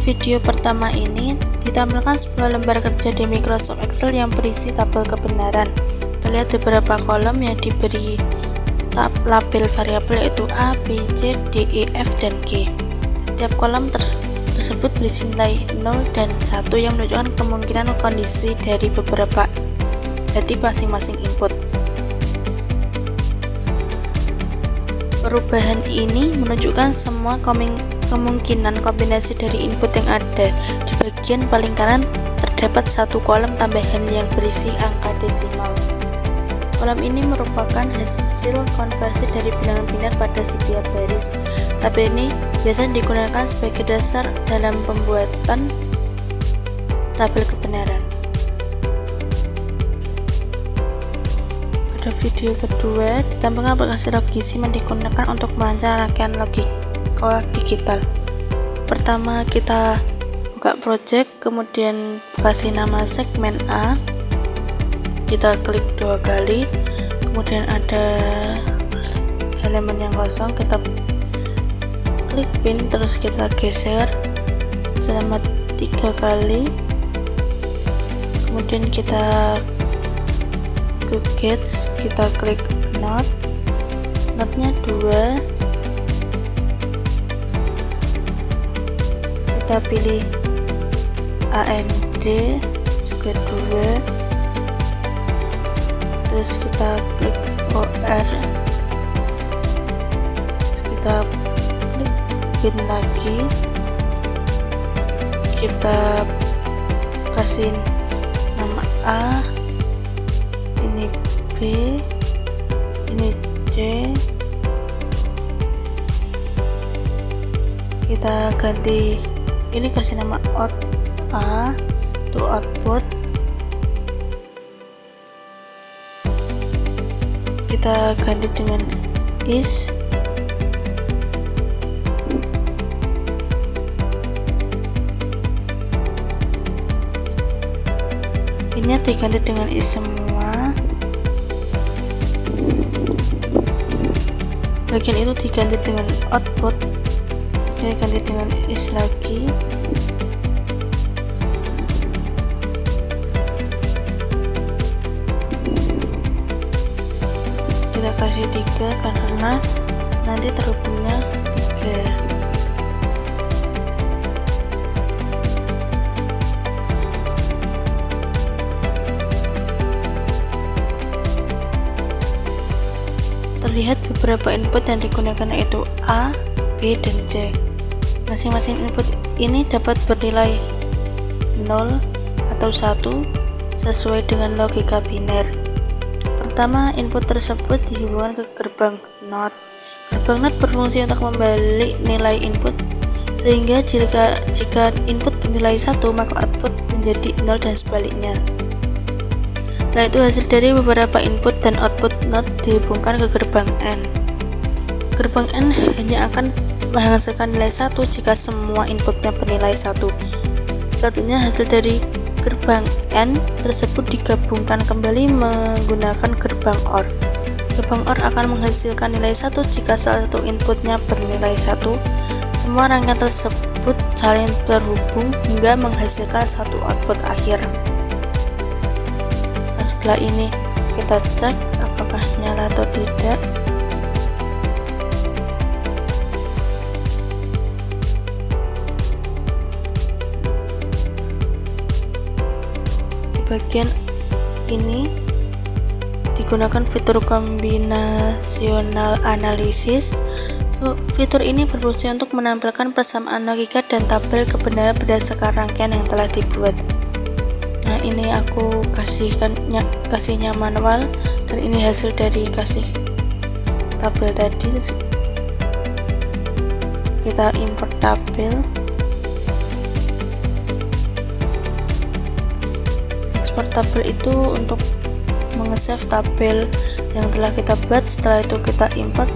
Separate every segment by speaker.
Speaker 1: video pertama ini ditampilkan sebuah lembar kerja di Microsoft Excel yang berisi tabel kebenaran. Terlihat beberapa kolom yang diberi label variabel yaitu A, B, C, D, E, F, dan G. Setiap kolom tersebut berisi nilai 0 dan 1 yang menunjukkan kemungkinan kondisi dari beberapa jadi masing-masing input. Perubahan ini menunjukkan semua kemungkinan kombinasi dari input yang ada. Di bagian paling kanan terdapat satu kolom tambahan yang berisi angka desimal. Kolom ini merupakan hasil konversi dari bilangan biner pada setiap baris. Tabel ini biasanya digunakan sebagai dasar dalam pembuatan tabel kebenaran. Pada video kedua, ditampilkan aplikasi Logisim yang digunakan untuk merancang rangkaian logika digital. Pertama, kita buka project, kemudian kasih nama segmen A. Kita klik 2 kali, kemudian ada elemen yang kosong, kita klik pin, terus kita geser selama 3 kali, kemudian kita ke Gauge, kita klik notnya 2, kita pilih AND juga 2, terus kita klik OR, terus kita klik pin lagi, kita kasih nama A, ini B, ini C, kita ganti, ini kasih nama out A to output, kita ganti dengan is, ini diganti dengan is semua, bagian itu diganti dengan output, kita ganti dengan is lagi, kita kasih 3 karena nanti terhubungnya 3. Terlihat beberapa input yang digunakan yaitu A, B, dan C. Masing-masing input ini dapat bernilai 0 atau 1 sesuai dengan logika biner. Pertama, input tersebut dihubungkan ke gerbang NOT. Gerbang NOT berfungsi untuk membalik nilai input, sehingga jika input bernilai 1 maka output menjadi 0 dan sebaliknya. Setelah itu hasil dari beberapa input dan output NOT dihubungkan ke gerbang N. Gerbang N hanya akan menghasilkan nilai 1 jika semua inputnya bernilai 1. Satunya hasil dari gerbang N tersebut digabungkan kembali menggunakan gerbang OR. Gerbang OR akan menghasilkan nilai 1 jika salah satu inputnya bernilai 1. Semua rangkaian tersebut saling terhubung hingga menghasilkan satu output akhir. Nah, setelah ini kita cek apakah nyala atau tidak. Di bagian ini digunakan fitur kombinasional analisis. Fitur ini berfungsi untuk menampilkan persamaan logika dan tabel kebenaran berdasarkan rangkaian yang telah dibuat. Nah, ini aku kasihnya manual, dan ini hasil dari kasih tabel tadi. Kita import tabel, ekspor tabel itu untuk menge-save tabel yang telah kita buat. Setelah itu kita import.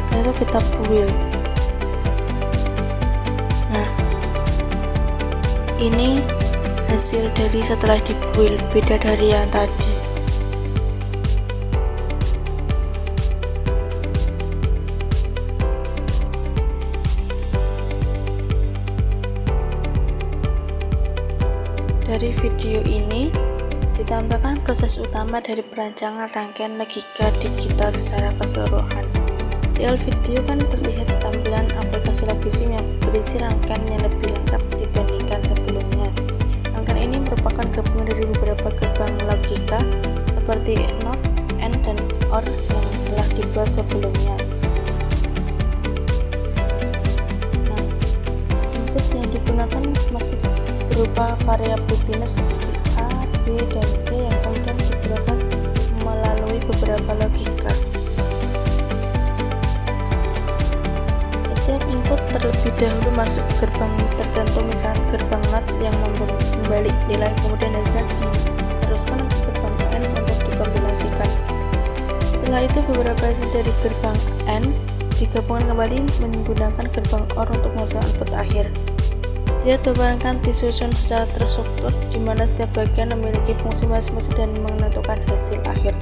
Speaker 1: Setelah itu kita build. Nah, ini hasil dari setelah dibuil, beda dari yang tadi. Dari video ini ditambahkan proses utama dari perancangan rangkaian logika digital secara keseluruhan. Di awal video kan terlihat tampilan aplikasi Logisim yang berisi rangkaian yang lebih lengkap dibandingkan sebelumnya. Rangkaian ini merupakan gabungan dari beberapa gerbang logika seperti NOT, AND, dan OR yang telah dibuat sebelumnya. Nah, input yang digunakan masih berupa variabel biner seperti A, B, dan C yang kemudian diproses melalui beberapa logika. Setiap input terlebih dahulu masuk ke gerbang tertentu, misalnya gerbang NOT yang membalik nilai, kemudian hasilnya diteruskan ke gerbang AND untuk dikombinasikan. Setelah itu beberapa hasil dari gerbang AND digabungkan kembali menggunakan gerbang OR untuk menghasilkan output akhir. Dia beberangkan disusun secara terstruktur, di mana setiap bagian memiliki fungsi masing-masing dan menentukan hasil akhir.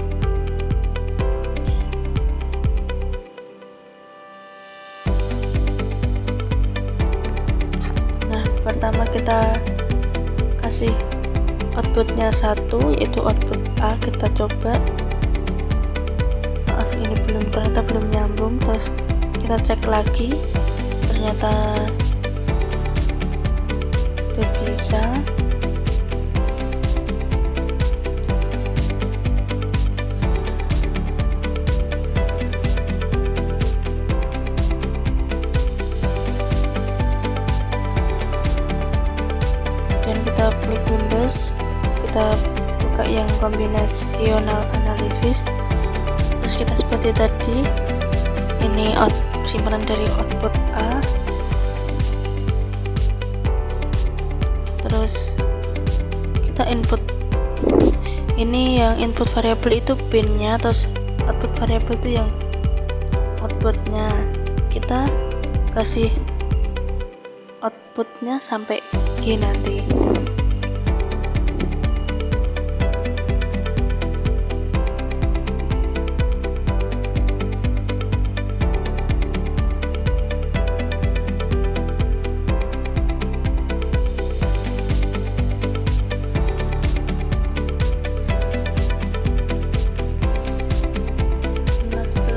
Speaker 1: Nah, pertama kita kasih outputnya 1, yaitu output A. Kita coba, maaf ini ternyata belum nyambung. Terus kita cek lagi, ternyata itu bisa. Dan kita klik Windows, kita buka yang kombinasional analisis. Terus kita seperti tadi, ini simpanan dari output A. Terus kita input, ini yang input variabel itu pinnya, terus output variabel itu yang outputnya. Kita kasih outputnya sampai G nanti.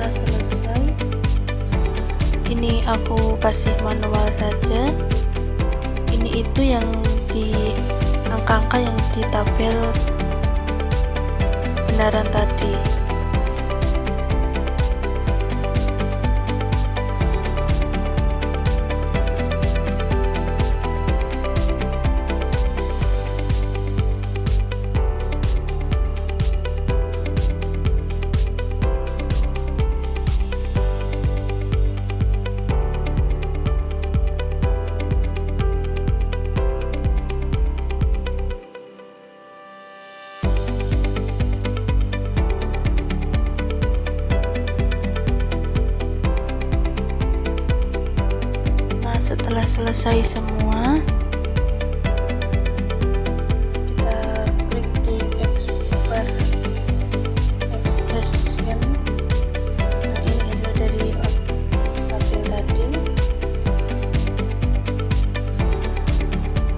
Speaker 1: Selesai, ini aku kasih manual saja. Ini itu yang di angka-angka yang di tabel benaran tadi. Setelah selesai semua, kita klik di export expression. Nah, ini hasil dari tabel tadi.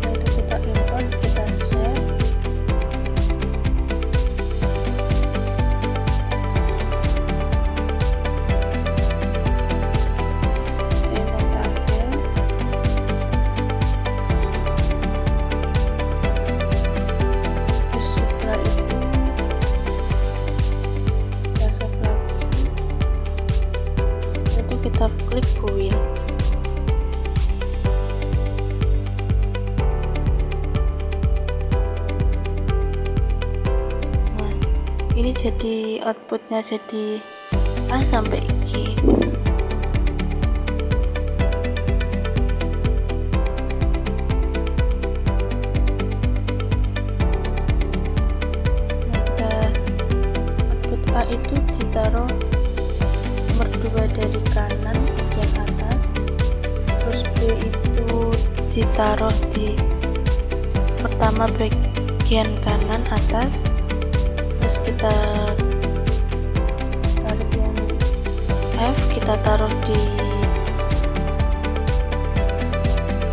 Speaker 1: Setelah itu kita import, kita save. Kita klik build. Nah, ini jadi outputnya jadi A sampai G. Nah, kita output A itu ditaruh nomor 2 dari kanan bagian atas, terus B itu ditaruh di nomor pertama bagian kanan atas, terus kita tarik yang F, kita taruh di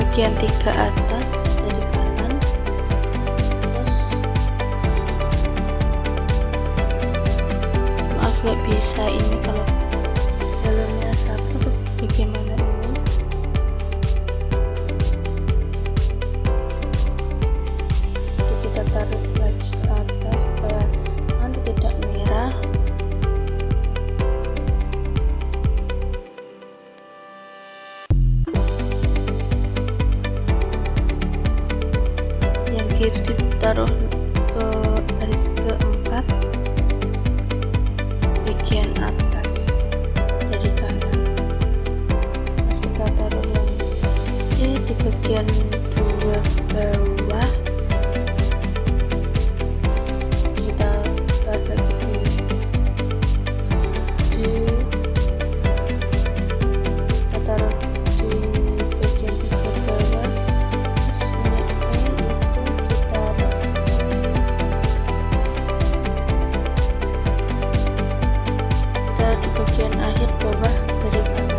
Speaker 1: bagian 3 atas dari kanan, terus maaf gak bisa ini kalau jalurnya satu tuh bagaimana ini. Jadi kita tarik lagi ke atas supaya nanti tidak merah. Yang G itu ditaruh ke baris keempat bagian atas dari kanan, terus kita taruh yang C di bagian 2 bawah, kita taruh lagi di D, kita taruh di bagian 3 bawah, terus ini E itu ditaruh di bagian akhir bawah dari kanan.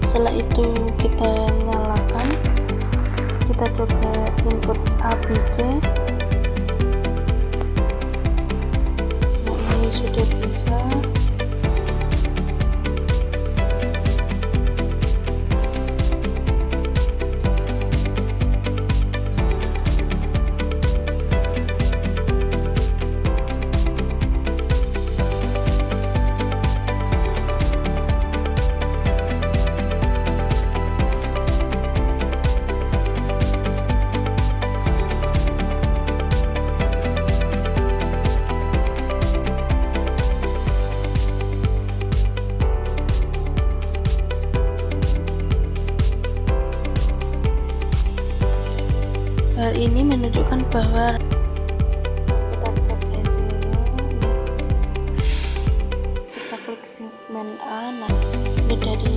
Speaker 1: Setelah itu kita nyalakan, kita coba input ABC. Nah, ini sudah bisa. Hal ini menunjukkan bahwa kita cek hasilnya. Kita klik segmen A. Nah, ini dari